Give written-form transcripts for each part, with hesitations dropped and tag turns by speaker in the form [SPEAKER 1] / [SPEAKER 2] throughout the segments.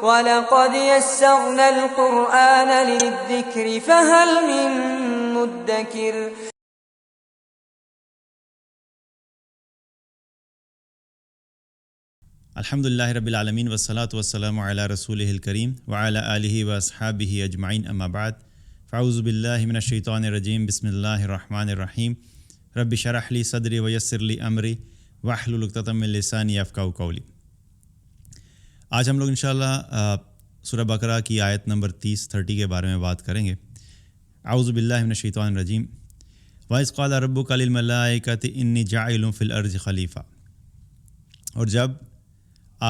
[SPEAKER 1] وَلَقَدْ يَسَّرْنَا الْقُرْآنَ لِلذِّكْرِ فَهَلْ مِن مُّدَّكِرٍ.
[SPEAKER 2] الحمدللہ رب العالمین والصلاة والسلام علی رسولہ الکریم وعلی آلہ واصحابہ اجمعین اما بعد فاعوذ باللہ من الشیطان الرجیم بسم اللہ الرحمن الرحیم رب اشرح لی صدری ویسر لی امری واحلل عقدۃ من لسانی یفقہوا قولی. آج ہم لوگ انشاءاللہ سورہ بقرہ کی آیت نمبر 30 کے بارے میں بات کریں گے. اعوذ باللہ من الشیطان الرجیم وَإِذْ قَالَ رَبُّكَ لِلْمَلَائِكَةِ إِنِّي جَاعِلٌ فِي الْأَرْضِ خلیفہ. اور جب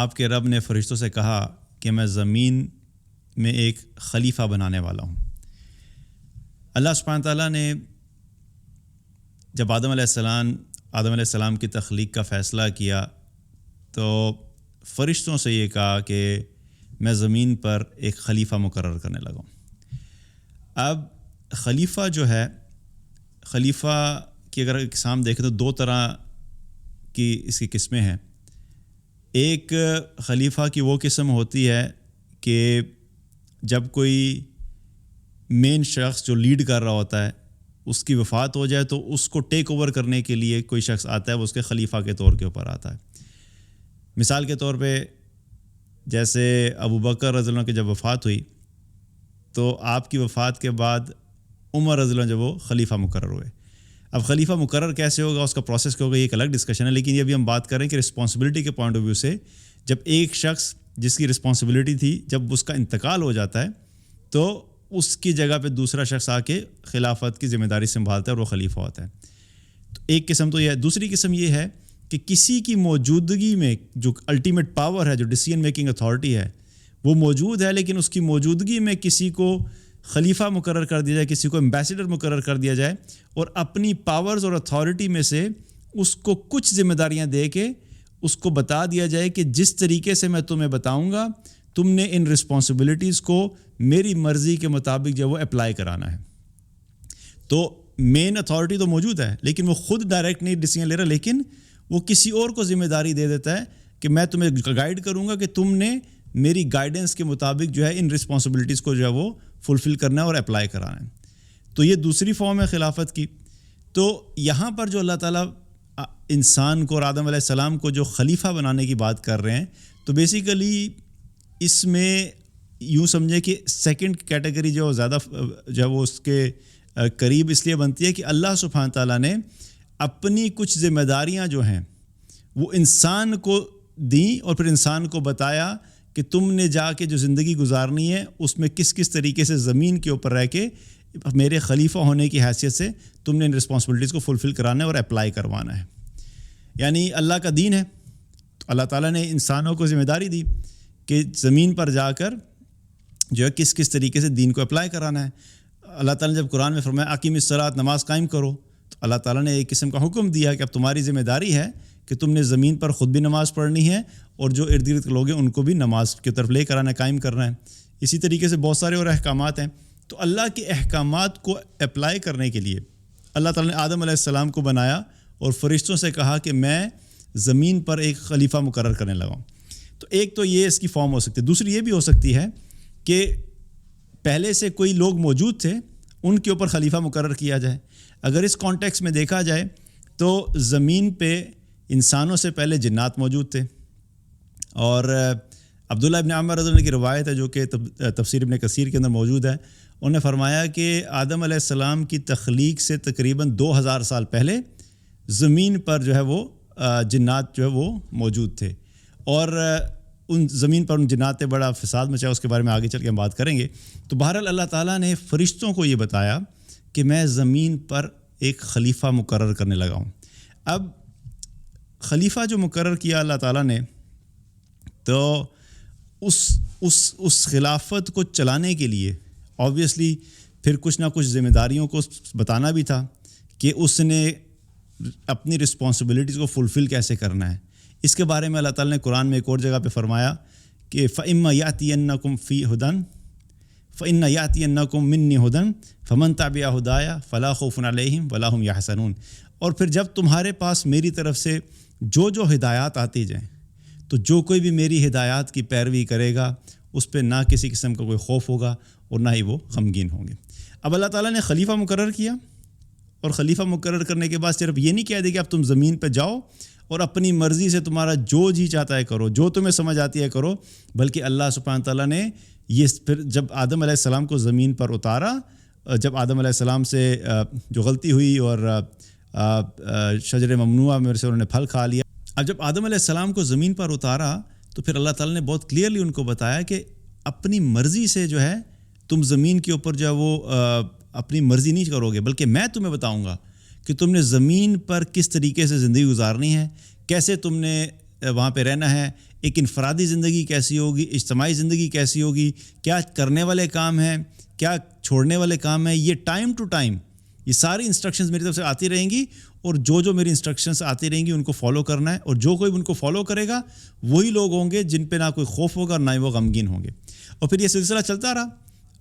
[SPEAKER 2] آپ کے رب نے فرشتوں سے کہا کہ میں زمین میں ایک خلیفہ بنانے والا ہوں. اللہ سبحانہ تعالیٰ نے جب آدم علیہ السلام کی تخلیق کا فیصلہ کیا تو فرشتوں سے یہ کہا کہ میں زمین پر ایک خلیفہ مقرر کرنے لگا ہوں. اب خلیفہ جو ہے، خلیفہ کی اگر اقسام دیکھیں تو دو طرح کی اس کی قسمیں ہیں. ایک خلیفہ کی وہ قسم ہوتی ہے کہ جب کوئی مین شخص جو لیڈ کر رہا ہوتا ہے اس کی وفات ہو جائے تو اس کو ٹیک اوور کرنے کے لیے کوئی شخص آتا ہے، وہ اس کے خلیفہ کے طور کے اوپر آتا ہے. مثال کے طور پہ جیسے ابو بکر رضی اللہ عنہ کی جب وفات ہوئی تو آپ کی وفات کے بعد عمر رضی اللہ عنہ جب وہ خلیفہ مقرر ہوئے. اب خلیفہ مقرر کیسے ہوگا، اس کا پروسیس کیا ہوگا، یہ ایک الگ ڈسکشن ہے. لیکن یہ ابھی ہم بات کریں کہ رسپانسبلٹی کے پوائنٹ آف ویو سے جب ایک شخص جس کی رسپانسبلٹی تھی جب اس کا انتقال ہو جاتا ہے تو اس کی جگہ پہ دوسرا شخص آ کے خلافت کی ذمہ داری سنبھالتا ہے اور وہ خلیفہ ہوتا ہے. تو ایک قسم تو یہ ہے. دوسری قسم یہ ہے کہ کسی کی موجودگی میں جو الٹیمیٹ پاور ہے، جو ڈیسیژن میکنگ اتھارٹی ہے، وہ موجود ہے، لیکن اس کی موجودگی میں کسی کو خلیفہ مقرر کر دیا جائے، کسی کو ایمبیسڈر مقرر کر دیا جائے اور اپنی پاورز اور اتھارٹی میں سے اس کو کچھ ذمہ داریاں دے کے اس کو بتا دیا جائے کہ جس طریقے سے میں تمہیں بتاؤں گا تم نے ان رسپانسبلٹیز کو میری مرضی کے مطابق جو وہ اپلائی کرانا ہے. تو مین اتھارٹی تو موجود ہے لیکن وہ خود ڈائریکٹ نہیں ڈیسیژن لے رہا، لیکن وہ کسی اور کو ذمہ داری دے دیتا ہے کہ میں تمہیں گائیڈ کروں گا کہ تم نے میری گائیڈنس کے مطابق جو ہے ان رسپانسبلٹیز کو جو ہے وہ فلفل کرنا ہے اور اپلائی کرانا ہے. تو یہ دوسری فارم ہے خلافت کی. تو یہاں پر جو اللہ تعالیٰ انسان کو اور آدم علیہ السلام کو جو خلیفہ بنانے کی بات کر رہے ہیں تو بیسیکلی اس میں یوں سمجھے کہ سیکنڈ کیٹیگری جو زیادہ جو ہے وہ اس کے قریب اس لیے بنتی ہے کہ اللہ سبحانہ تعالیٰ نے اپنی کچھ ذمہ داریاں جو ہیں وہ انسان کو دیں اور پھر انسان کو بتایا کہ تم نے جا کے جو زندگی گزارنی ہے اس میں کس کس طریقے سے زمین کے اوپر رہ کے میرے خلیفہ ہونے کی حیثیت سے تم نے ان رسپانسبلٹیز کو فلفل کرانا ہے اور اپلائی کروانا ہے. یعنی اللہ کا دین ہے تو اللہ تعالیٰ نے انسانوں کو ذمہ داری دی کہ زمین پر جا کر جو ہے کس کس طریقے سے دین کو اپلائی کرانا ہے. اللہ تعالیٰ نے جب قرآن میں فرمایا اقیم الصلاۃ، نماز قائم کرو، تو اللہ تعالیٰ نے ایک قسم کا حکم دیا کہ اب تمہاری ذمہ داری ہے کہ تم نے زمین پر خود بھی نماز پڑھنی ہے اور جو ارد گرد کے لوگ ہیں ان کو بھی نماز کی طرف لے کر آنا ہے، قائم کرنا ہے. اسی طریقے سے بہت سارے اور احکامات ہیں. تو اللہ کے احکامات کو اپلائی کرنے کے لیے اللہ تعالیٰ نے آدم علیہ السلام کو بنایا اور فرشتوں سے کہا کہ میں زمین پر ایک خلیفہ مقرر کرنے لگا ہوں. تو ایک تو یہ اس کی فارم ہو سکتی ہے. دوسری یہ بھی ہو سکتی ہے کہ پہلے سے کوئی لوگ موجود تھے، ان کے اوپر خلیفہ مقرر کیا جائے. اگر اس کانٹیکس میں دیکھا جائے تو زمین پہ انسانوں سے پہلے جنات موجود تھے. اور عبداللہ ابن عمر رضی اللہ عنہ کی روایت ہے جو کہ تفسیر ابن کثیر کے اندر موجود ہے. انہوں نے فرمایا کہ آدم علیہ السلام کی تخلیق سے تقریباً 2000 سال پہلے زمین پر جو ہے وہ جنات جو ہے وہ موجود تھے. اور ان زمین پر ان جنات نے بڑا فساد مچایا، اس کے بارے میں آگے چل کے ہم بات کریں گے. تو بہرحال اللہ تعالیٰ نے فرشتوں کو یہ بتایا کہ میں زمین پر ایک خلیفہ مقرر کرنے لگا ہوں. اب خلیفہ جو مقرر کیا اللہ تعالیٰ نے تو اس خلافت کو چلانے کے لیے آبویسلی پھر کچھ نہ کچھ ذمہ داریوں کو بتانا بھی تھا کہ اس نے اپنی رسپانسبلٹیز کو فلفل کیسے کرنا ہے. اس کے بارے میں اللہ تعالیٰ نے قرآن میں ایک اور جگہ پہ فرمایا کہ فَإِمَّا يَأْتِيَنَّكُمْ فِي هُدًى فَإِنَّ يَأْتِيَنَّكُمْ مِنِّي هُدًى فَمَنْ تَبِعَ هُدَايَ فَلَا خَوْفٌ عَلَيْهِمْ وَلَا هُمْ يَحْزَنُونَ. اور پھر جب تمہارے پاس میری طرف سے جو ہدایات آتی جائیں تو جو کوئی بھی میری ہدایات کی پیروی کرے گا اس پہ نہ کسی قسم کا کوئی خوف ہوگا اور نہ ہی وہ غمگین ہوں گے۔ اب اللہ تعالیٰ نے خلیفہ مقرر کیا، اور خلیفہ مقرر کرنے کے بعد صرف یہ نہیں کہہ دے کہ اب تم زمین پہ جاؤ اور اپنی مرضی سے تمہارا جو جی چاہتا ہے کرو، جو تمہیں سمجھ آتی ہے کرو، بلکہ اللہ سبحانہ تعالیٰ نے یہ پھر جب آدم علیہ السلام کو زمین پر اتارا، جب آدم علیہ السلام سے جو غلطی ہوئی اور شجر ممنوعہ میں سے انہوں نے پھل کھا لیا، اب جب آدم علیہ السلام کو زمین پر اتارا تو پھر اللہ تعالیٰ نے بہت کلیئرلی ان کو بتایا کہ اپنی مرضی سے جو ہے تم زمین کے اوپر جو ہے وہ اپنی مرضی نہیں کرو گے، بلکہ میں تمہیں بتاؤں گا کہ تم نے زمین پر کس طریقے سے زندگی گزارنی ہے، کیسے تم نے وہاں پہ رہنا ہے، ایک انفرادی زندگی کیسی ہوگی، اجتماعی زندگی کیسی ہوگی، کیا کرنے والے کام ہیں، کیا چھوڑنے والے کام ہیں، یہ ٹائم ٹو ٹائم یہ ساری انسٹرکشنز میری طرف سے آتی رہیں گی، اور جو میری انسٹرکشنز آتی رہیں گی ان کو فالو کرنا ہے، اور جو کوئی ان کو فالو کرے گا وہی لوگ ہوں گے جن پہ نہ کوئی خوف ہوگا اور نہ ہی وہ غمگین ہوں گے۔ اور پھر یہ سلسلہ چلتا رہا،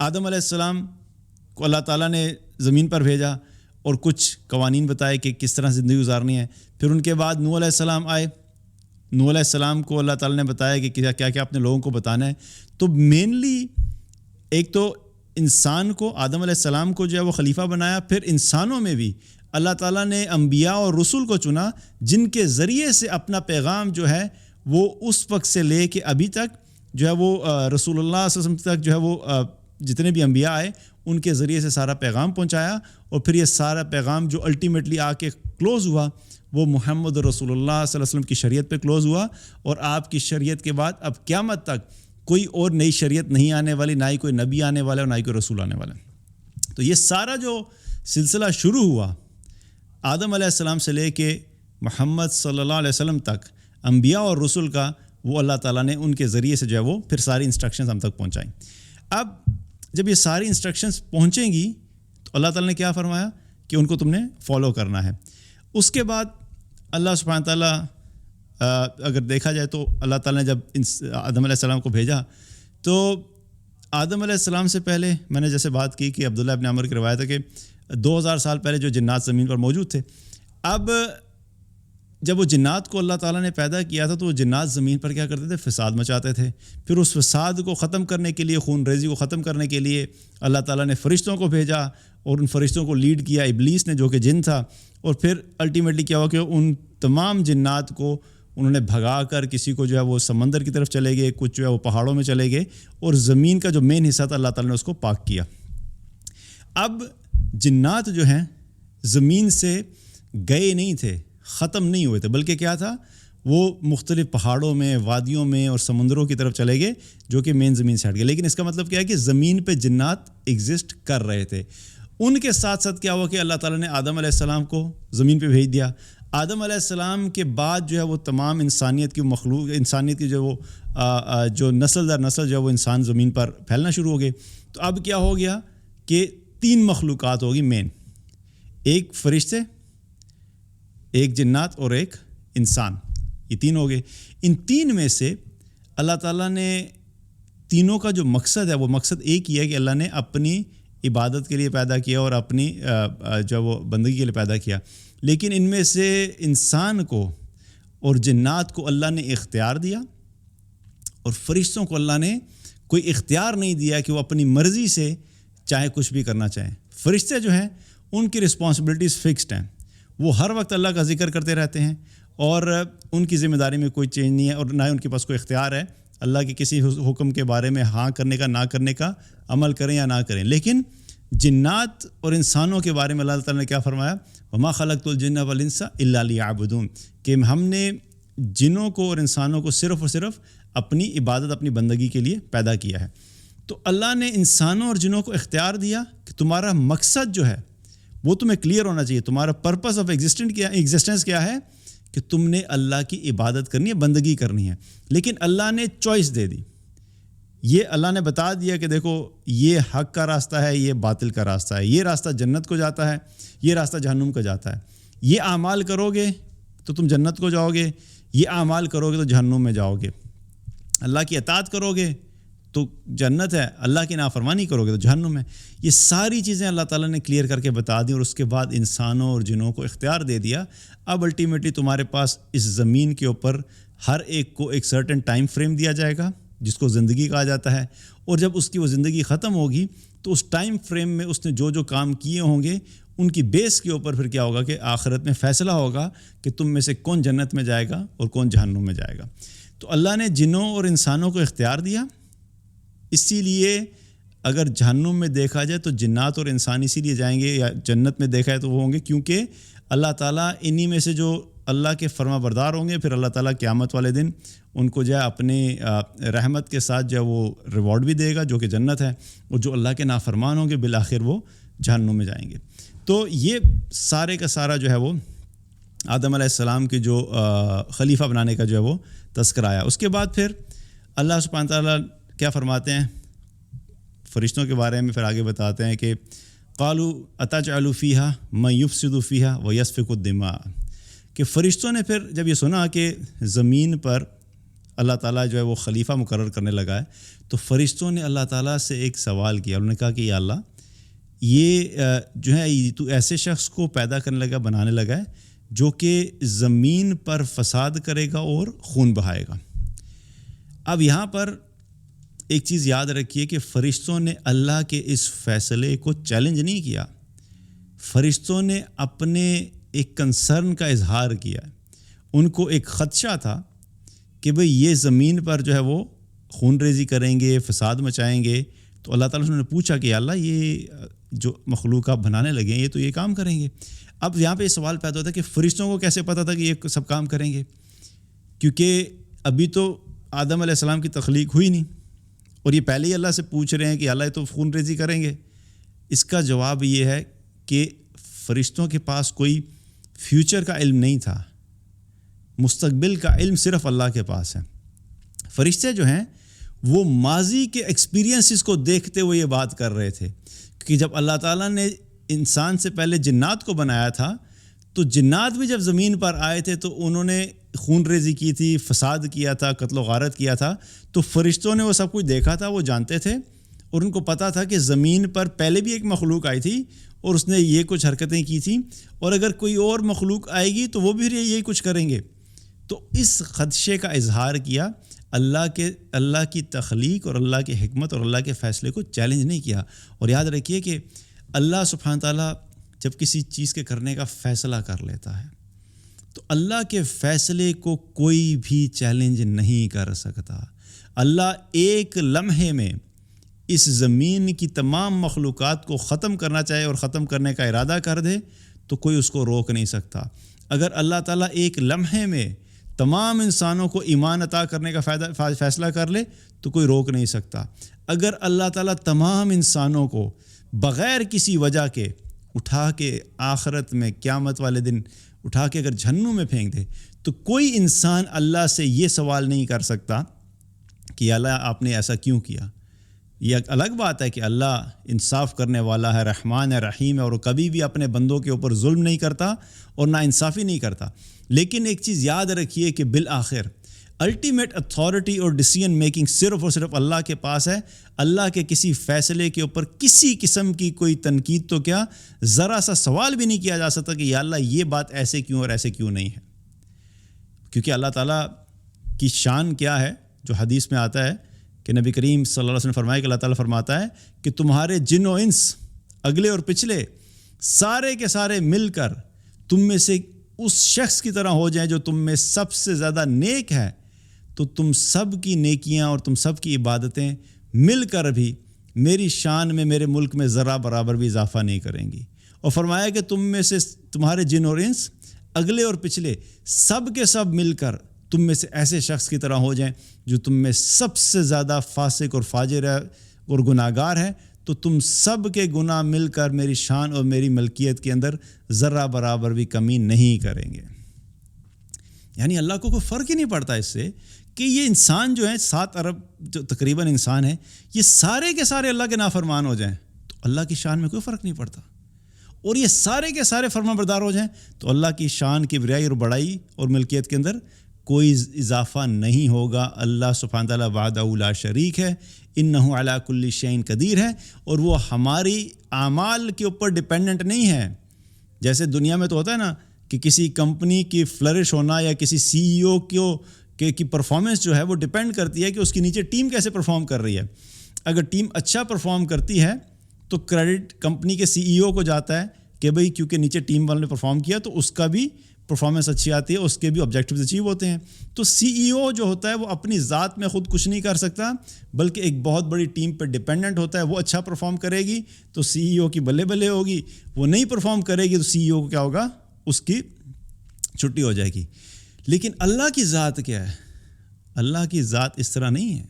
[SPEAKER 2] آدم علیہ السلام کو اللہ تعالیٰ نے زمین پر بھیجا اور کچھ قوانین بتائے کہ کس طرح زندگی گزارنی ہے۔ پھر ان کے بعد نوح علیہ السلام آئے، نوح علیہ السلام کو اللہ تعالیٰ نے بتایا کہ کیا کیا اپنے لوگوں کو بتانا ہے۔ تو مینلی ایک تو انسان کو، آدم علیہ السلام کو جو ہے وہ خلیفہ بنایا، پھر انسانوں میں بھی اللہ تعالیٰ نے انبیاء اور رسول کو چنا جن کے ذریعے سے اپنا پیغام جو ہے وہ اس وقت سے لے کے ابھی تک جو ہے وہ رسول اللہ صلی اللہ علیہ وسلم تک جو ہے وہ جتنے بھی انبیاء آئے ان کے ذریعے سے سارا پیغام پہنچایا، اور پھر یہ سارا پیغام جو الٹیمیٹلی آ کے کلوز ہوا وہ محمد رسول اللہ صلی اللہ علیہ وسلم کی شریعت پہ کلوز ہوا، اور آپ کی شریعت کے بعد اب قیامت تک کوئی اور نئی شریعت نہیں آنے والی، نہ ہی کوئی نبی آنے والا اور نہ ہی کوئی رسول آنے والا۔ تو یہ سارا جو سلسلہ شروع ہوا آدم علیہ السلام سے لے کے محمد صلی اللہ علیہ وسلم تک انبیاء اور رسول کا، وہ اللہ تعالیٰ نے ان کے ذریعے سے جو ہے وہ پھر ساری انسٹرکشنز ہم تک پہنچائیں۔ اب جب یہ ساری انسٹرکشنز پہنچیں گی تو اللہ تعالیٰ نے کیا فرمایا کہ ان کو تم نے فالو کرنا ہے۔ اس کے بعد اللہ سبحانہ تعالیٰ اگر دیکھا جائے تو اللہ تعالیٰ نے جب آدم علیہ السلام کو بھیجا تو آدم علیہ السلام سے پہلے میں نے جیسے بات کی کہ عبداللہ ابن عمر کی روایت ہے کہ 2000 سال پہلے جو جنات زمین پر موجود تھے، اب جب وہ جنات کو اللہ تعالیٰ نے پیدا کیا تھا تو وہ جنات زمین پر کیا کرتے تھے؟ فساد مچاتے تھے۔ پھر اس فساد کو ختم کرنے کے لیے، خون ریزی کو ختم کرنے کے لیے اللہ تعالیٰ نے فرشتوں کو بھیجا، اور ان فرشتوں کو لیڈ کیا ابلیس نے جو کہ جن تھا، اور پھر الٹیمیٹلی کیا ہوا کہ ان تمام جنات کو انہوں نے بھگا کر کسی کو جو ہے وہ سمندر کی طرف چلے گئے، کچھ جو ہے وہ پہاڑوں میں چلے گئے، اور زمین کا جو مین حصہ تھا اللہ تعالیٰ نے اس کو پاک کیا۔ اب جنات جو ہیں زمین سے گئے نہیں تھے، ختم نہیں ہوئے تھے، بلکہ کیا تھا، وہ مختلف پہاڑوں میں، وادیوں میں اور سمندروں کی طرف چلے گئے جو کہ مین زمین سے ہٹ گئے۔ لیکن اس کا مطلب کیا ہے کہ زمین پہ جنات ایگزسٹ کر رہے تھے۔ ان کے ساتھ ساتھ کیا ہوا کہ اللہ تعالیٰ نے آدم علیہ السلام کو زمین پہ بھیج دیا۔ آدم علیہ السلام کے بعد جو ہے وہ تمام انسانیت کی مخلوق، انسانیت کی جو وہ جو نسل در نسل جو ہے وہ انسان زمین پر پھیلنا شروع ہو گئے۔ تو اب کیا ہو گیا کہ 3 مخلوقات ہوگی مین، ایک فرشتے، ایک جنات اور ایک انسان، یہ 3 ہو گئے۔ ان 3 میں سے اللہ تعالیٰ نے تینوں کا جو مقصد ہے وہ مقصد ایک ہی ہے کہ اللہ نے اپنی عبادت کے لیے پیدا کیا اور اپنی جو وہ بندگی کے لیے پیدا کیا، لیکن ان میں سے انسان کو اور جنات کو اللہ نے اختیار دیا، اور فرشتوں کو اللہ نے کوئی اختیار نہیں دیا کہ وہ اپنی مرضی سے چاہے کچھ بھی کرنا چاہیں۔ فرشتے جو ہیں ان کی رسپانسبلٹیز فکسڈ ہیں، وہ ہر وقت اللہ کا ذکر کرتے رہتے ہیں، اور ان کی ذمہ داری میں کوئی چینج نہیں ہے، اور نہ ہی ان کے پاس کوئی اختیار ہے اللہ کے کسی حکم کے بارے میں ہاں کرنے کا، نہ کرنے کا، عمل کریں یا نہ کریں۔ لیکن جنات اور انسانوں کے بارے میں اللہ تعالیٰ نے کیا فرمایا؟ وما خلقت الجن والانس الا لیعبدون، کہ ہم نے جنوں کو اور انسانوں کو صرف اور صرف اپنی عبادت، اپنی بندگی کے لیے پیدا کیا ہے۔ تو اللہ نے انسانوں اور جنوں کو اختیار دیا کہ تمہارا مقصد جو ہے وہ تمہیں کلیئر ہونا چاہیے، تمہارا پرپس آف ایگزسٹنس کیا ہے، کہ تم نے اللہ کی عبادت کرنی ہے، بندگی کرنی ہے۔ لیکن اللہ نے چوائس دے دی، یہ اللہ نے بتا دیا کہ دیکھو یہ حق کا راستہ ہے، یہ باطل کا راستہ ہے، یہ راستہ جنت کو جاتا ہے، یہ راستہ جہنم کو جاتا ہے، یہ اعمال کرو گے تو تم جنت کو جاؤ گے، یہ اعمال کرو گے تو جہنم میں جاؤ گے، اللہ کی اطاعت کرو گے تو جنت ہے، اللہ کی نافرمانی کرو گے تو جہنم ہے۔ یہ ساری چیزیں اللہ تعالیٰ نے کلیئر کر کے بتا دی، اور اس کے بعد انسانوں اور جنوں کو اختیار دے دیا۔ اب الٹیمیٹلی تمہارے پاس اس زمین کے اوپر ہر ایک کو ایک سرٹن ٹائم فریم دیا جائے گا، جس کو زندگی کہا جاتا ہے، اور جب اس کی وہ زندگی ختم ہوگی تو اس ٹائم فریم میں اس نے جو جو کام کیے ہوں گے ان کی بیس کے اوپر پھر کیا ہوگا کہ آخرت میں فیصلہ ہوگا کہ تم میں سے کون جنت میں جائے گا اور کون جہنم میں جائے گا۔ تو اللہ نے جنوں اور انسانوں کو اختیار دیا، اسی لیے اگر جہنم میں دیکھا جائے تو جنات اور انسان اسی لیے جائیں گے، یا جنت میں دیکھا ہے تو وہ ہوں گے کیونکہ اللہ تعالیٰ انہی میں سے جو اللہ کے فرما بردار ہوں گے، پھر اللہ تعالیٰ قیامت والے دن ان کو جو ہے اپنے رحمت کے ساتھ جو ہے وہ ریوارڈ بھی دے گا جو کہ جنت ہے، اور جو اللہ کے نافرمان ہوں گے بالآخر وہ جہنم میں جائیں گے۔ تو یہ سارے کا سارا جو ہے وہ آدم علیہ السلام کے جو خلیفہ بنانے کا جو ہے وہ تذکرہ آیا۔ اس کے بعد پھر اللہ سبحانہ تعالیٰ کیا فرماتے ہیں فرشتوں کے بارے میں، پھر آگے بتاتے ہیں کہ قالوا اتجعل فیہا من یفسد فیہا ویسفک الدماء، کہ فرشتوں نے پھر جب یہ سنا کہ زمین پر اللہ تعالیٰ جو ہے وہ خلیفہ مقرر کرنے لگا ہے، تو فرشتوں نے اللہ تعالیٰ سے ایک سوال کیا۔ انہوں نے کہا کہ یا اللہ، یہ جو ہے تو ایسے شخص کو پیدا کرنے لگا، بنانے لگا ہے جو کہ زمین پر فساد کرے گا اور خون بہائے گا۔ اب یہاں پر ایک چیز یاد رکھیے کہ فرشتوں نے اللہ کے اس فیصلے کو چیلنج نہیں کیا، فرشتوں نے اپنے ایک کنسرن کا اظہار کیا۔ ان کو ایک خدشہ تھا کہ بھئی یہ زمین پر جو ہے وہ خون ریزی کریں گے، فساد مچائیں گے، تو اللہ تعالیٰ نے پوچھا کہ اللہ یہ جو مخلوق آپ بنانے لگے ہیں یہ تو یہ کام کریں گے۔ اب یہاں پہ یہ سوال پیدا ہوتا ہے کہ فرشتوں کو کیسے پتہ تھا کہ یہ سب کام کریں گے، کیونکہ ابھی تو آدم علیہ السلام کی تخلیق ہوئی نہیں، اور یہ پہلے ہی اللہ سے پوچھ رہے ہیں کہ اللہ یہ تو خون ریزی کریں گے۔ اس کا جواب یہ ہے کہ فرشتوں کے پاس کوئی فیوچر کا علم نہیں تھا، مستقبل کا علم صرف اللہ کے پاس ہے۔ فرشتے جو ہیں وہ ماضی کے ایکسپیرینسز کو دیکھتے ہوئے یہ بات کر رہے تھے، کہ جب اللہ تعالیٰ نے انسان سے پہلے جنات کو بنایا تھا تو جنات بھی جب زمین پر آئے تھے تو انہوں نے خون ریزی کی تھی، فساد کیا تھا، قتل و غارت کیا تھا، تو فرشتوں نے وہ سب کچھ دیکھا تھا، وہ جانتے تھے، اور ان کو پتہ تھا کہ زمین پر پہلے بھی ایک مخلوق آئی تھی اور اس نے یہ کچھ حرکتیں کی تھیں، اور اگر کوئی اور مخلوق آئے گی تو وہ بھی یہی کچھ کریں گے۔ تو اس خدشے کا اظہار کیا، اللہ کی تخلیق اور اللہ کی حکمت اور اللہ کے فیصلے کو چیلنج نہیں کیا۔ اور یاد رکھیے کہ اللہ سبحانہ تعالیٰ جب کسی چیز کے کرنے کا فیصلہ کر لیتا ہے تو اللہ کے فیصلے کو کوئی بھی چیلنج نہیں کر سکتا۔ اللہ ایک لمحے میں اس زمین کی تمام مخلوقات کو ختم کرنا چاہے اور ختم کرنے کا ارادہ کر دے تو کوئی اس کو روک نہیں سکتا۔ اگر اللہ تعالیٰ ایک لمحے میں تمام انسانوں کو ایمان عطا کرنے کا فیصلہ کر لے تو کوئی روک نہیں سکتا۔ اگر اللہ تعالیٰ تمام انسانوں کو بغیر کسی وجہ کے اٹھا کے آخرت میں قیامت والے دن اٹھا کے اگر جہنم میں پھینک دے تو کوئی انسان اللہ سے یہ سوال نہیں کر سکتا کہ اللہ آپ نے ایسا کیوں کیا۔ یہ ایک الگ بات ہے کہ اللہ انصاف کرنے والا ہے، رحمان ہے، رحیم ہے، اور کبھی بھی اپنے بندوں کے اوپر ظلم نہیں کرتا اور نا انصافی نہیں کرتا۔ لیکن ایک چیز یاد رکھیے کہ بالآخر الٹیمیٹ اتھارٹی اور ڈیسیژن میکنگ صرف اور صرف اللہ کے پاس ہے۔ اللہ کے کسی فیصلے کے اوپر کسی قسم کی کوئی تنقید تو کیا ذرا سا سوال بھی نہیں کیا جا سکتا کہ یا اللہ یہ بات ایسے کیوں اور ایسے کیوں نہیں ہے، کیونکہ اللہ تعالیٰ کی شان کیا ہے جو حدیث میں آتا ہے کہ نبی کریم صلی اللہ علیہ وسلم نے فرمایا کہ اللہ تعالیٰ فرماتا ہے کہ تمہارے جن و انس اگلے اور پچھلے سارے کے سارے مل کر تم میں سے اس شخص کی طرح ہو جائیں جو تم میں سب سے زیادہ نیک ہے، تو تم سب کی نیکیاں اور تم سب کی عبادتیں مل کر بھی میری شان میں، میرے ملک میں ذرا برابر بھی اضافہ نہیں کریں گی۔ اور فرمایا کہ تم میں سے تمہارے جن اور انس اگلے اور پچھلے سب کے سب مل کر تم میں سے ایسے شخص کی طرح ہو جائیں جو تم میں سب سے زیادہ فاسق اور فاجر ہے اور گناہ گار ہے، تو تم سب کے گناہ مل کر میری شان اور میری ملکیت کے اندر ذرا برابر بھی کمی نہیں کریں گے۔ یعنی اللہ کو کوئی فرق ہی نہیں پڑتا اس سے کہ یہ انسان جو ہیں 7 ارب جو تقریباً انسان ہیں، یہ سارے کے سارے اللہ کے نافرمان ہو جائیں تو اللہ کی شان میں کوئی فرق نہیں پڑتا، اور یہ سارے کے سارے فرما بردار ہو جائیں تو اللہ کی شان کی بڑائی اور بڑائی اور ملکیت کے اندر کوئی اضافہ نہیں ہوگا۔ اللہ سبحانہ تعالیٰ وحدہ لا شریک ہے، انہ علی کل شیء قدیر ہے، اور وہ ہماری اعمال کے اوپر ڈیپینڈنٹ نہیں ہے۔ جیسے دنیا میں تو ہوتا ہے نا کہ کسی کمپنی کی فلرش ہونا یا کسی سی ای او کہ پرفارمنس جو ہے وہ ڈپینڈ کرتی ہے کہ اس کے نیچے ٹیم کیسے پرفارم کر رہی ہے. اگر ٹیم اچھا پرفارم کرتی ہے تو کریڈٹ کمپنی کے CEO کو جاتا ہے کہ بھئی کیونکہ نیچے ٹیم والوں نے پرفارم کیا تو اس کا بھی پرفارمنس اچھی آتی ہے, اس کے بھی آبجیکٹیوز اچیو ہوتے ہیں. تو CEO جو ہوتا ہے وہ اپنی ذات میں خود کچھ نہیں کر سکتا, بلکہ ایک بہت بڑی ٹیم پہ ڈپینڈنٹ ہوتا ہے. وہ اچھا پرفارم کرے گی تو CEO کی بلے بلے ہوگی, وہ نہیں پرفارم کرے گی تو CEO کو کیا ہوگا, اس کی چھٹی ہو جائے گی. لیکن اللہ کی ذات کیا ہے؟ اللہ کی ذات اس طرح نہیں ہے.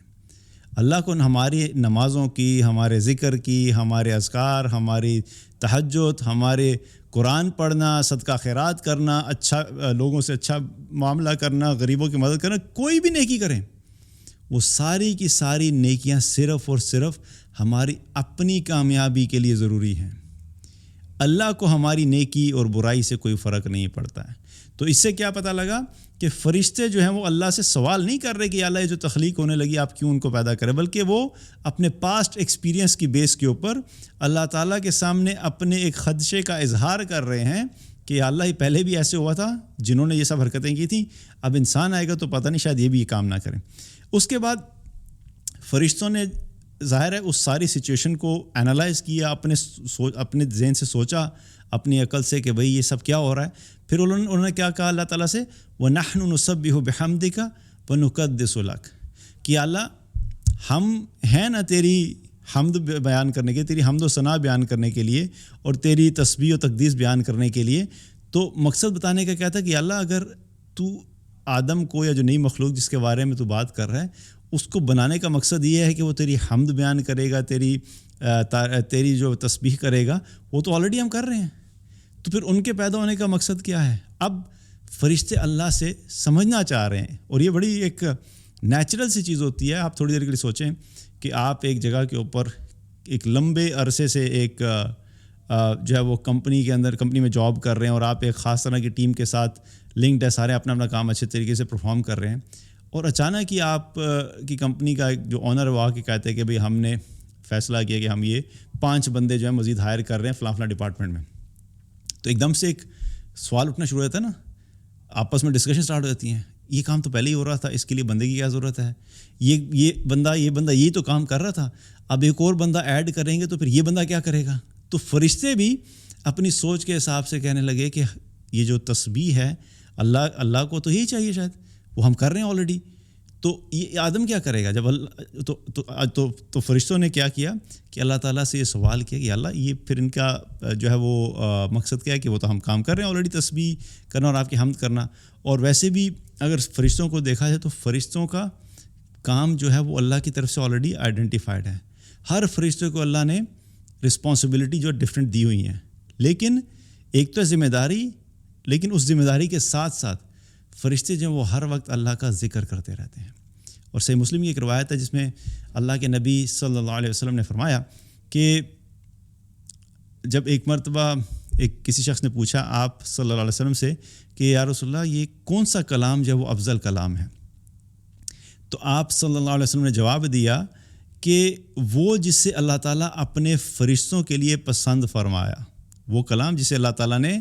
[SPEAKER 2] اللہ کو ہماری نمازوں کی, ہمارے ذکر کی, ہمارے اذکار, ہماری تہجد, ہمارے قرآن پڑھنا, صدقہ خیرات کرنا, اچھا لوگوں سے اچھا معاملہ کرنا, غریبوں کی مدد کرنا, کوئی بھی نیکی کریں, وہ ساری کی ساری نیکیاں صرف اور صرف ہماری اپنی کامیابی کے لیے ضروری ہیں. اللہ کو ہماری نیکی اور برائی سے کوئی فرق نہیں پڑتا ہے. تو اس سے کیا پتہ لگا کہ فرشتے جو ہیں وہ اللہ سے سوال نہیں کر رہے کہ اللہ یہ جو تخلیق ہونے لگی آپ کیوں ان کو پیدا کرے, بلکہ وہ اپنے پاسٹ ایکسپیرینس کی بیس کے اوپر اللہ تعالیٰ کے سامنے اپنے ایک خدشے کا اظہار کر رہے ہیں کہ اللہ ہی پہلے بھی ایسے ہوا تھا جنہوں نے یہ سب حرکتیں کی تھیں, اب انسان آئے گا تو پتہ نہیں شاید یہ بھی یہ کام نہ کریں. اس کے بعد فرشتوں نے ظاہر ہے اس ساری سچویشن کو انالائز کیا, اپنے ذہن سے سوچا, اپنی عقل سے کہ بھئی یہ سب کیا ہو رہا ہے. پھر انہوں نے کیا کہا اللہ تعالیٰ سے, وَنَحْنُ نُسَبِّحُ بِحَمْدِكَ وَنُقَدِّسُ لَكَ, کہ اللہ ہم ہیں نا تیری حمد بیان کرنے کے, تیری حمد و ثنا بیان کرنے کے لیے اور تیری تسبیح و تقدیس بیان کرنے کے لیے. تو مقصد بتانے کا کیا تھا کہ اللہ اگر تو آدم کو یا جو نئی مخلوق جس کے بارے میں تو بات کر رہا ہے اس کو بنانے کا مقصد یہ ہے کہ وہ تیری حمد بیان کرے گا, تیری جو تسبیح کرے گا, وہ تو آلریڈی ہم کر رہے ہیں. تو پھر ان کے پیدا ہونے کا مقصد کیا ہے؟ اب فرشتے اللہ سے سمجھنا چاہ رہے ہیں, اور یہ بڑی ایک نیچرل سی چیز ہوتی ہے. آپ تھوڑی دیر کے لیے سوچیں کہ آپ ایک جگہ کے اوپر ایک لمبے عرصے سے ایک جو ہے وہ کمپنی میں جاب کر رہے ہیں, اور آپ ایک خاص طرح کی ٹیم کے ساتھ لنکڈ ہے, سارے اپنا کام اچھے طریقے سے پرفارم کر رہے ہیں, اور اچانک ہی آپ کی کمپنی کا جو آنر وہ آ کے کہتے ہیں کہ بھئی ہم نے فیصلہ کیا کہ ہم یہ 5 بندے جو ہیں مزید ہائر کر رہے ہیں فلاں ڈپارٹمنٹ میں. تو ایک دم سے ایک سوال اٹھنا شروع ہوتا ہے نا, آپس میں ڈسکشن سٹارٹ ہو جاتی ہیں, یہ کام تو پہلے ہی ہو رہا تھا, اس کے لیے بندے کی کیا ضرورت ہے, یہ بندہ یہ تو کام کر رہا تھا, اب ایک اور بندہ ایڈ کریں گے تو پھر یہ بندہ کیا کرے گا. تو فرشتے بھی اپنی سوچ کے حساب سے کہنے لگے کہ یہ جو تسبیح ہے اللہ کو تو یہی چاہیے, شاید وہ ہم کر رہے ہیں آلریڈی, تو یہ آدم کیا کرے گا جب تو فرشتوں نے کیا کیا کہ اللہ تعالیٰ سے یہ سوال کیا کہ اللہ یہ پھر ان کا جو ہے وہ مقصد کیا ہے کہ وہ تو ہم کام کر رہے ہیں آلریڈی, تسبیح کرنا اور آپ کی حمد کرنا. اور ویسے بھی اگر فرشتوں کو دیکھا جائے تو فرشتوں کا کام جو ہے وہ اللہ کی طرف سے آلریڈی آئیڈینٹیفائڈ ہے. ہر فرشتے کو اللہ نے رسپانسبلٹی جو ڈفرینٹ دی ہوئی ہیں, لیکن ایک تو ذمہ داری, لیکن اس ذمہ داری کے ساتھ ساتھ فرشتے جو وہ ہر وقت اللہ کا ذکر کرتے رہتے ہیں. اور صحیح مسلم کی ایک روایت ہے جس میں اللہ کے نبی صلی اللہ علیہ وسلم نے فرمایا کہ جب ایک مرتبہ کسی شخص نے پوچھا آپ صلی اللہ علیہ وسلم سے کہ یا رسول اللہ یہ کون سا کلام جو ہے وہ افضل کلام ہے, تو آپ صلی اللہ علیہ وسلم نے جواب دیا کہ وہ جس سے اللہ تعالیٰ اپنے فرشتوں کے لیے پسند فرمایا, وہ کلام جسے اللہ تعالیٰ نے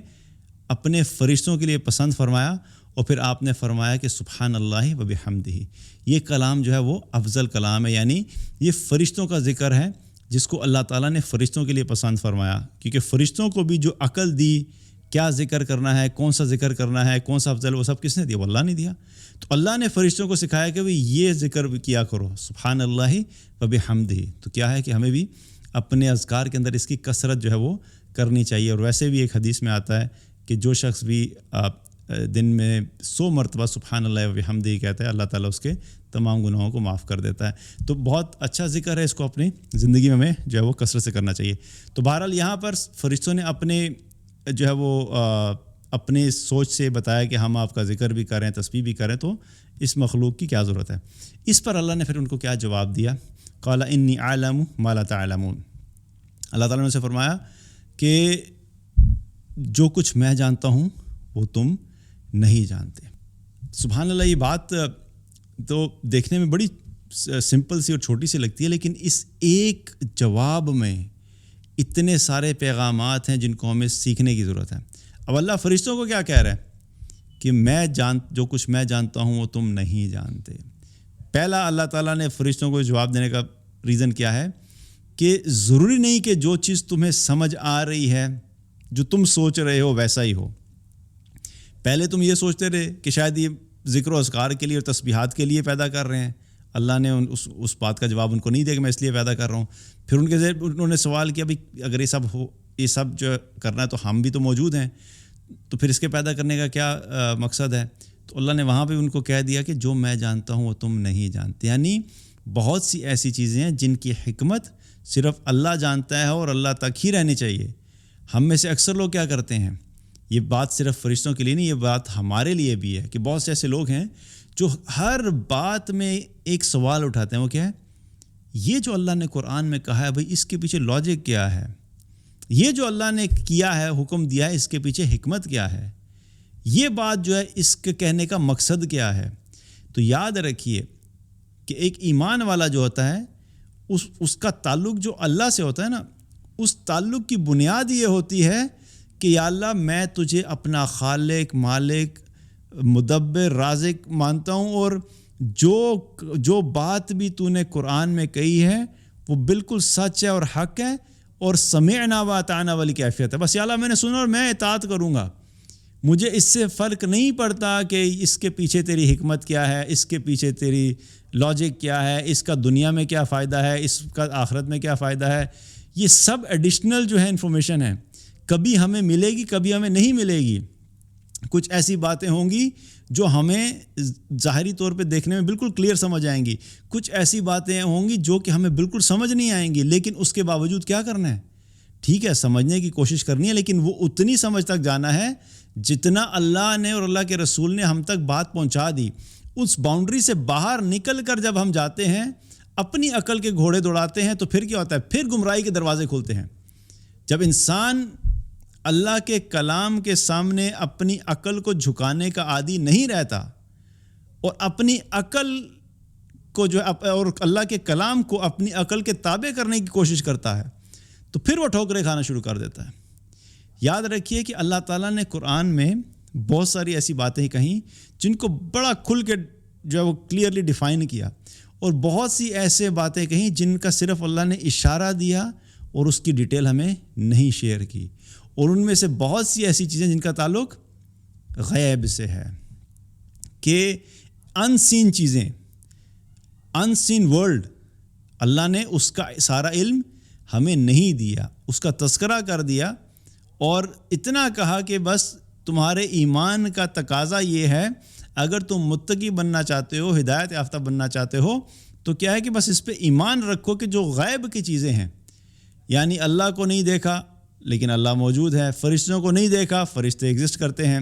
[SPEAKER 2] اپنے فرشتوں کے لیے پسند فرمایا. اور پھر آپ نے فرمایا کہ سبحان اللہ و بحمدہ, یہ کلام جو ہے وہ افضل کلام ہے, یعنی یہ فرشتوں کا ذکر ہے جس کو اللہ تعالیٰ نے فرشتوں کے لیے پسند فرمایا. کیونکہ فرشتوں کو بھی جو عقل دی کیا ذکر کرنا ہے, کون سا ذکر کرنا ہے, کون سا افضل, وہ سب کس نے دیا؟ وہ اللہ نے دیا. تو اللہ نے فرشتوں کو سکھایا کہ بھئی یہ ذکر کیا کرو سبحان اللہ و بحمدہ. تو کیا ہے کہ ہمیں بھی اپنے اذکار کے اندر اس کی کثرت جو ہے وہ کرنی چاہیے. اور ویسے بھی ایک حدیث میں آتا ہے کہ جو شخص بھی دن میں 100 مرتبہ سبحان اللہ و بحمدہ کہتا ہے, اللہ تعالیٰ اس کے تمام گناہوں کو معاف کر دیتا ہے. تو بہت اچھا ذکر ہے, اس کو اپنی زندگی میں ہمیں جو ہے وہ کثرت سے کرنا چاہیے. تو بہرحال یہاں پر فرشتوں نے اپنے جو ہے وہ اپنے سوچ سے بتایا کہ ہم آپ کا ذکر بھی کریں, تسبیح بھی کریں, تو اس مخلوق کی کیا ضرورت ہے. اس پر اللہ نے پھر ان کو کیا جواب دیا, قال انی اعلم ما لا تعلمون. اللہ تعالیٰ نے اسے فرمایا کہ جو کچھ میں جانتا ہوں وہ تم نہیں جانتے. سبحان اللہ, یہ بات تو دیکھنے میں بڑی سمپل سی اور چھوٹی سی لگتی ہے, لیکن اس ایک جواب میں اتنے سارے پیغامات ہیں جن کو ہمیں سیکھنے کی ضرورت ہے. اب اللہ فرشتوں کو کیا کہہ رہا ہے کہ جو کچھ میں جانتا ہوں وہ تم نہیں جانتے۔ پہلا اللہ تعالیٰ نے فرشتوں کو جواب دینے کا ریزن کیا ہے کہ ضروری نہیں کہ جو چیز تمہیں سمجھ آ رہی ہے، جو تم سوچ رہے ہو ویسا ہی ہو۔ پہلے تم یہ سوچتے رہے کہ شاید یہ ذکر و اذکار کے لیے اور تسبیحات کے لیے پیدا کر رہے ہیں، اللہ نے اس بات کا جواب ان کو نہیں دیا کہ میں اس لیے پیدا کر رہا ہوں۔ پھر انہوں نے سوال کیا بھائی اگر یہ سب جو کرنا ہے تو ہم بھی تو موجود ہیں، تو پھر اس کے پیدا کرنے کا کیا مقصد ہے؟ تو اللہ نے وہاں پہ ان کو کہہ دیا کہ جو میں جانتا ہوں وہ تم نہیں جانتے۔ یعنی بہت سی ایسی چیزیں ہیں جن کی حکمت صرف اللہ جانتا ہے اور اللہ تک ہی رہنی چاہیے۔ ہم میں سے اکثر لوگ کیا کرتے ہیں، یہ بات صرف فرشتوں کے لیے نہیں، یہ بات ہمارے لیے بھی ہے کہ بہت سے ایسے لوگ ہیں جو ہر بات میں ایک سوال اٹھاتے ہیں، وہ کیا ہے؟ یہ جو اللہ نے قرآن میں کہا ہے بھئی اس کے پیچھے لاجک کیا ہے؟ یہ جو اللہ نے کیا ہے، حکم دیا ہے، اس کے پیچھے حکمت کیا ہے؟ یہ بات جو ہے اس کے کہنے کا مقصد کیا ہے؟ تو یاد رکھیے کہ ایک ایمان والا جو ہوتا ہے اس کا تعلق جو اللہ سے ہوتا ہے نا، اس تعلق کی بنیاد یہ ہوتی ہے کہ یا اللہ میں تجھے اپنا خالق، مالک، مدبر، رازق مانتا ہوں، اور جو بات بھی تو نے قرآن میں کہی ہے وہ بالکل سچ ہے اور حق ہے، اور سمعنا و اطعنا والی کیفیت ہے۔ بس یا اللہ میں نے سنا اور میں اطاعت کروں گا، مجھے اس سے فرق نہیں پڑتا کہ اس کے پیچھے تیری حکمت کیا ہے، اس کے پیچھے تیری لاجک کیا ہے، اس کا دنیا میں کیا فائدہ ہے، اس کا آخرت میں کیا فائدہ ہے۔ یہ سب ایڈیشنل جو ہے انفارمیشن ہے، کبھی ہمیں ملے گی، کبھی ہمیں نہیں ملے گی۔ کچھ ایسی باتیں ہوں گی جو ہمیں ظاہری طور پہ دیکھنے میں بالکل کلیئر سمجھ آئیں گی، کچھ ایسی باتیں ہوں گی جو کہ ہمیں بالکل سمجھ نہیں آئیں گی، لیکن اس کے باوجود کیا کرنا ہے؟ ٹھیک ہے، سمجھنے کی کوشش کرنی ہے، لیکن وہ اتنی سمجھ تک جانا ہے جتنا اللہ نے اور اللہ کے رسول نے ہم تک بات پہنچا دی۔ اس باؤنڈری سے باہر نکل کر جب ہم جاتے ہیں، اپنی عقل کے گھوڑے دوڑاتے ہیں، تو پھر کیا ہوتا ہے؟ پھر گمراہی کے دروازے کھلتے ہیں۔ جب انسان اللہ کے کلام کے سامنے اپنی عقل کو جھکانے کا عادی نہیں رہتا اور اپنی عقل کو اور اللہ کے کلام کو اپنی عقل کے تابع کرنے کی کوشش کرتا ہے، تو پھر وہ ٹھوکریں کھانا شروع کر دیتا ہے۔ یاد رکھیے کہ اللہ تعالیٰ نے قرآن میں بہت ساری ایسی باتیں کہیں جن کو بڑا کھل کے جو ہے وہ کلیئرلی ڈیفائن کیا، اور بہت سی ایسے باتیں کہیں جن کا صرف اللہ نے اشارہ دیا اور اس کی ڈیٹیل ہمیں نہیں شیئر کی، اور ان میں سے بہت سی ایسی چیزیں جن کا تعلق غیب سے ہے، کہ ان سین چیزیں، ان سین ورلڈ، اللہ نے اس کا سارا علم ہمیں نہیں دیا، اس کا تذکرہ کر دیا، اور اتنا کہا کہ بس تمہارے ایمان کا تقاضا یہ ہے، اگر تم متقی بننا چاہتے ہو، ہدایت یافتہ بننا چاہتے ہو، تو کیا ہے کہ بس اس پہ ایمان رکھو کہ جو غیب کی چیزیں ہیں، یعنی اللہ کو نہیں دیکھا لیکن اللہ موجود ہے، فرشتوں کو نہیں دیکھا، فرشتے ایگزسٹ کرتے ہیں،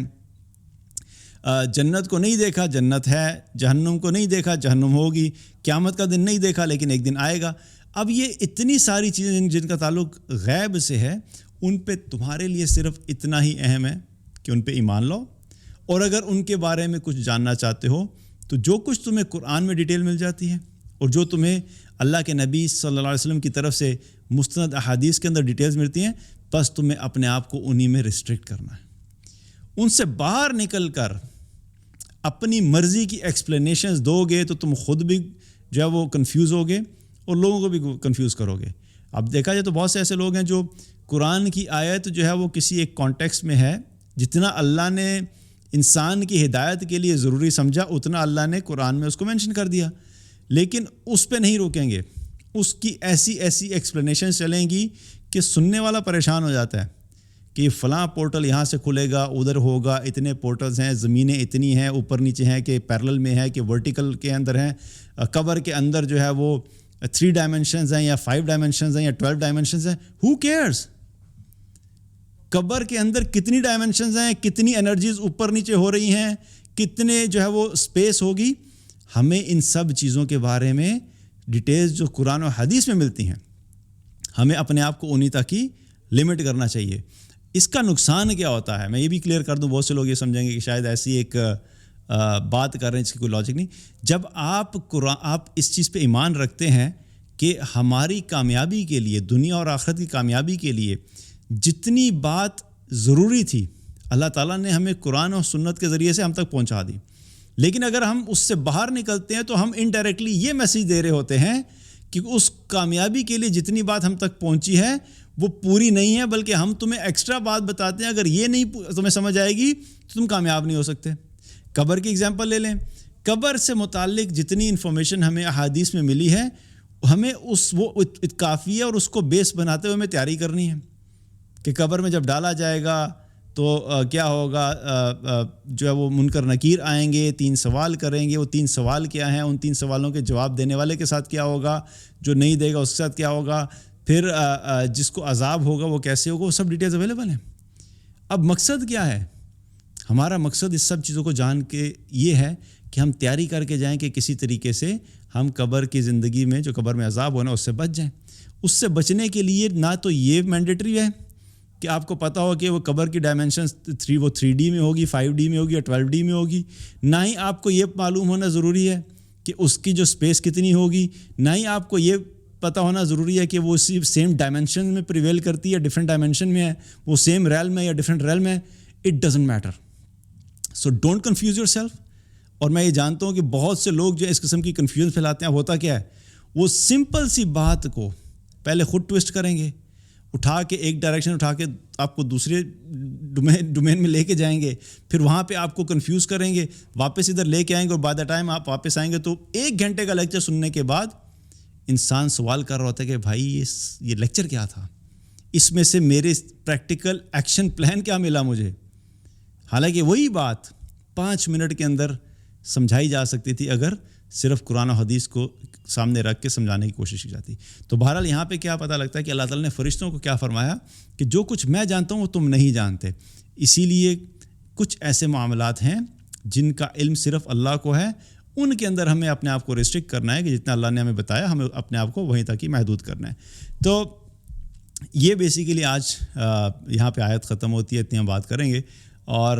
[SPEAKER 2] جنت کو نہیں دیکھا، جنت ہے، جہنم کو نہیں دیکھا، جہنم ہوگی، قیامت کا دن نہیں دیکھا لیکن ایک دن آئے گا۔ اب یہ اتنی ساری چیزیں جن کا تعلق غیب سے ہے، ان پہ تمہارے لیے صرف اتنا ہی اہم ہے کہ ان پہ ایمان لاؤ، اور اگر ان کے بارے میں کچھ جاننا چاہتے ہو تو جو کچھ تمہیں قرآن میں ڈیٹیل مل جاتی ہے، اور جو تمہیں اللہ کے نبی صلی اللہ علیہ وسلم کی طرف سے مستند احادیث کے اندر ڈیٹیلز ملتی ہیں، بس تمہیں اپنے آپ کو انہی میں ریسٹرکٹ کرنا ہے۔ ان سے باہر نکل کر اپنی مرضی کی ایکسپلینیشنز دو گے تو تم خود بھی جو ہے وہ کنفیوز ہوگے اور لوگوں کو بھی کنفیوز کرو گے۔ اب دیکھا جائے تو بہت سے ایسے لوگ ہیں جو قرآن کی آیت جو ہے وہ کسی ایک کانٹیکسٹ میں ہے، جتنا اللہ نے انسان کی ہدایت کے لیے ضروری سمجھا اتنا اللہ نے قرآن میں اس کو مینشن کر دیا، لیکن اس پہ نہیں روکیں گے، اس کی ایسی ایکسپلینیشنز چلیں گی کہ سننے والا پریشان ہو جاتا ہے کہ فلاں پورٹل یہاں سے کھلے گا، ادھر ہوگا، اتنے پورٹلز ہیں، زمینیں اتنی ہیں، اوپر نیچے ہیں، کہ پیرلل میں ہے کہ ورٹیکل کے اندر ہیں، قبر کے اندر جو ہے وہ 3 ڈائمنشنز ہیں یا 5 ڈائمنشنز ہیں یا 12 ڈائمنشنز ہیں، ہو کیئرز؟ قبر کے اندر کتنی ڈائمنشنز ہیں، کتنی انرجیز اوپر نیچے ہو رہی ہیں، کتنے جو ہے وہ اسپیس ہوگی، ہمیں ان سب چیزوں کے بارے میں ڈیٹیلز جو قرآن و حدیث میں ملتی ہیں، ہمیں اپنے آپ کو انہی تک ہی لمٹ کرنا چاہیے۔ اس کا نقصان کیا ہوتا ہے، میں یہ بھی کلیئر کر دوں، بہت سے لوگ یہ سمجھیں گے کہ شاید ایسی ایک بات کر رہے ہیں جس کی کوئی لاجک نہیں۔ جب آپ اس چیز پہ ایمان رکھتے ہیں کہ ہماری کامیابی کے لیے، دنیا اور آخرت کی کامیابی کے لیے جتنی بات ضروری تھی اللہ تعالیٰ نے ہمیں قرآن اور سنت کے ذریعے سے ہم تک پہنچا دی. لیکن اگر ہم اس سے باہر نکلتے ہیں تو ہم انڈائریکٹلی یہ میسیج دے رہے ہوتے ہیں کہ اس کامیابی کے لیے جتنی بات ہم تک پہنچی ہے وہ پوری نہیں ہے، بلکہ ہم تمہیں ایکسٹرا بات بتاتے ہیں، اگر یہ نہیں تمہیں سمجھ آئے گی تو تم کامیاب نہیں ہو سکتے. قبر کی اگزامپل لے لیں. قبر سے متعلق جتنی انفارمیشن ہمیں احادیث میں ملی ہے، ہمیں وہ کافی ہے، اور اس کو بیس بناتے ہوئے ہمیں تیاری کرنی ہے کہ قبر میں جب ڈالا جائے گا تو کیا ہوگا. جو ہے وہ منکر نکیر آئیں گے، 3 سوال کریں گے. وہ 3 سوال کیا ہیں، ان 3 سوالوں کے جواب دینے والے کے ساتھ کیا ہوگا، جو نہیں دے گا اس کے ساتھ کیا ہوگا، پھر جس کو عذاب ہوگا وہ کیسے ہوگا، وہ سب ڈیٹیلز اویلیبل ہیں. اب مقصد کیا ہے؟ ہمارا مقصد اس سب چیزوں کو جان کے یہ ہے کہ ہم تیاری کر کے جائیں کہ کسی طریقے سے ہم قبر کی زندگی میں جو قبر میں عذاب ہونا اس سے بچ جائیں. اس سے بچنے کے لیے نہ تو یہ مینڈیٹری ہے کہ آپ کو پتہ ہو کہ وہ قبر کی ڈائمینشنز 3D میں ہوگی، 5D میں ہوگی یا 12D میں ہوگی. نہ ہی آپ کو یہ معلوم ہونا ضروری ہے کہ اس کی جو اسپیس کتنی ہوگی. نہ ہی آپ کو یہ پتہ ہونا ضروری ہے کہ وہ سیم ڈائمینشن میں پریویل کرتی ہے یا ڈفرینٹ ڈائمینشن میں ہے، وہ سیم ریلم ہے یا ڈفرینٹ ریلم ہے. It doesn't matter. So don't confuse yourself. اور میں یہ جانتا ہوں کہ بہت سے لوگ جو اس قسم کی کنفیوژن پھیلاتے ہیں، ہوتا کیا ہے، وہ سمپل سی بات کو پہلے خود ٹویسٹ کریں گے، اٹھا کے ایک ڈائریکشن اٹھا کے آپ کو دوسرے ڈومین میں لے کے جائیں گے، پھر وہاں پہ آپ کو کنفیوز کریں گے، واپس ادھر لے کے آئیں گے، اور بائی دا ٹائم آپ واپس آئیں گے تو 1 گھنٹے کا لیکچر سننے کے بعد انسان سوال کر رہا ہوتا ہے کہ بھائی یہ لیکچر کیا تھا، اس میں سے میرے پریکٹیکل ایکشن پلان کیا ملا مجھے. حالانکہ وہی بات 5 منٹ کے اندر سمجھائی جا سکتی تھی اگر صرف قرآن و حدیث کو سامنے رکھ کے سمجھانے کی کوشش کی جاتی. تو بہرحال یہاں پہ کیا پتہ لگتا ہے کہ اللہ تعالیٰ نے فرشتوں کو کیا فرمایا کہ جو کچھ میں جانتا ہوں وہ تم نہیں جانتے. اسی لیے کچھ ایسے معاملات ہیں جن کا علم صرف اللہ کو ہے، ان کے اندر ہمیں اپنے آپ کو ریسٹرکٹ کرنا ہے کہ جتنا اللہ نے ہمیں بتایا ہمیں اپنے آپ کو وہیں تک ہی محدود کرنا ہے. تو یہ بیسیکلی آج یہاں پہ آیت ختم ہوتی ہے، اتنی ہم بات کریں گے. اور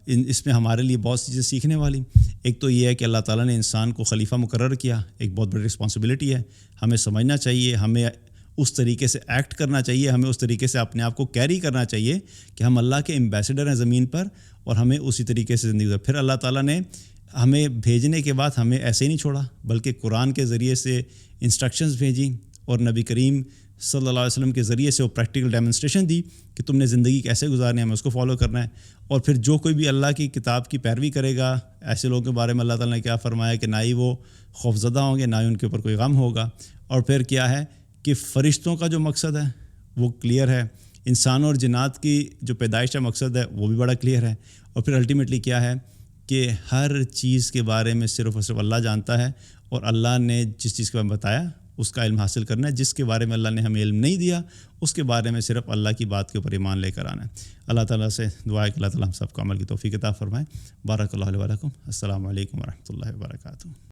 [SPEAKER 2] اس میں ہمارے لیے بہت سی چیزیں سیکھنے والی. ایک تو یہ ہے کہ اللہ تعالیٰ نے انسان کو خلیفہ مقرر کیا، ایک بہت بڑی رسپانسبلٹی ہے. ہمیں سمجھنا چاہیے، ہمیں اس طریقے سے ایکٹ کرنا چاہیے، ہمیں اس طریقے سے اپنے آپ کو کیری کرنا چاہیے کہ ہم اللہ کے ایمبیسڈر ہیں زمین پر، اور ہمیں اسی طریقے سے زندگی گزار. پھر اللہ تعالیٰ نے ہمیں بھیجنے کے بعد ہمیں ایسے ہی نہیں چھوڑا، بلکہ قرآن کے ذریعے سے انسٹرکشنز بھیجیں، اور نبی کریم صلی اللہ علیہ وسلم کے ذریعے سے وہ پریکٹیکل ڈیمونسٹریشن دی کہ تم نے زندگی کیسے گزارنی ہے، ہمیں اس کو فالو کرنا ہے. اور پھر جو کوئی بھی اللہ کی کتاب کی پیروی کرے گا، ایسے لوگوں کے بارے میں اللہ تعالیٰ نے کیا فرمایا کہ نہ ہی وہ خوفزدہ ہوں گے، نہ ہی ان کے اوپر کوئی غم ہوگا. اور پھر کیا ہے کہ فرشتوں کا جو مقصد ہے وہ کلیئر ہے، انسانوں اور جنات کی جو پیدائش کا مقصد ہے وہ بھی بڑا کلیئر ہے. اور پھر الٹیمیٹلی کیا ہے کہ ہر چیز کے بارے میں صرف اور صرف اللہ جانتا ہے، اور اللہ نے جس چیز کے بارے میں بتایا اس کا علم حاصل کرنا ہے. جس کے بارے میں اللہ نے ہمیں علم نہیں دیا اس کے بارے میں صرف اللہ کی بات کے اوپر ایمان لے کر آنا ہے. اللہ تعالیٰ سے دعا ہے کہ اللہ تعالیٰ ہم سب کو عمل کی توفیق عطا فرمائے. بارک اللہ علیہ ولکم. السلام علیکم ورحمۃ اللہ وبرکاتہ.